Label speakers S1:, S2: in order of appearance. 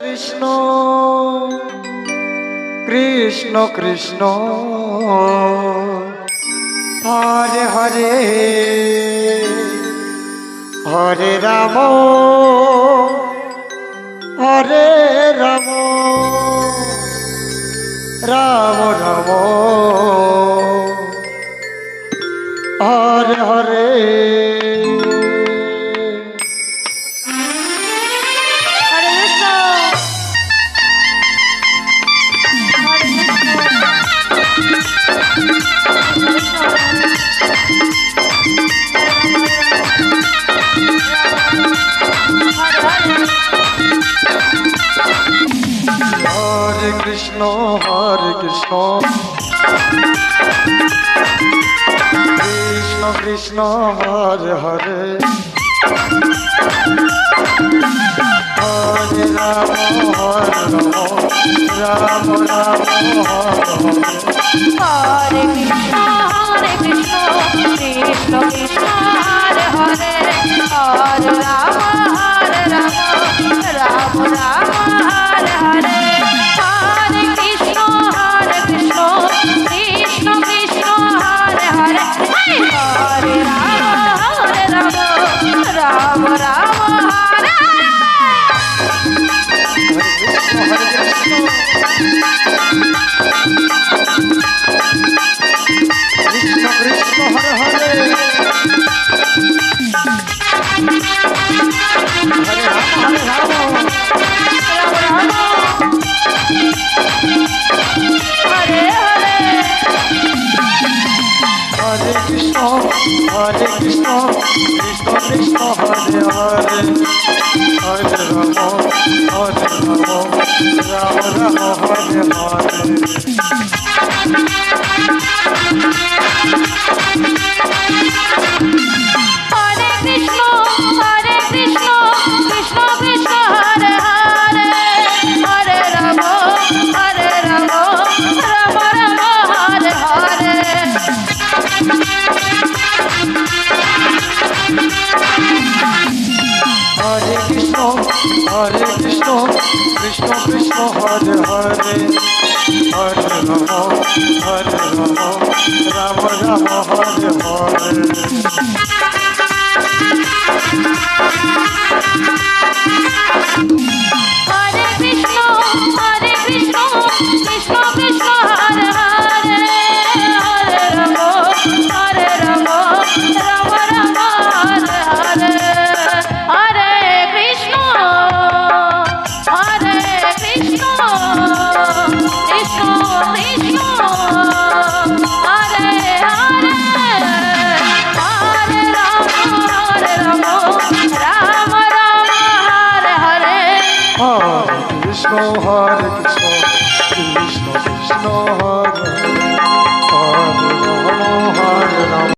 S1: Krishna Krishna Krishna Hare Hare Hare Ram Hare Ram Ram Ram Hare Hare Krishna Hare Krishna Krishna Krishna Hare Hare Hare Ram Ram Ram
S2: Hare Krishna Krishna Krishna Hare Hare Hare Ram Ram Ram Hare Hare Hare Krishna Krishna Krishna Krishna Hare Hare Hare Ram Ram Ram Hare
S1: Krishna Krishna Hare Hare Hare Ram
S2: Hare Hare
S1: Hare Krishna Krishna Krishna Hare Hare Hare Ram Ram Ram Hare Hare
S2: Hare Krishna Krishna Krishna Hare Hare Hare Ram Ram Ram Hare Hare
S1: Hare Krishna Krishna Krishna Hare Hare Hare Ram Ram Ram Hare Hare
S2: Hare Krishna Krishna Krishna Hare Hare Hare Ram Ram Ram Hare Hare Hare Krishna Krishna Krishna Krishna Hare Hare Hare Ram Ram Ram Hare Hare
S1: Hare Krishna Krishna Krishna Hare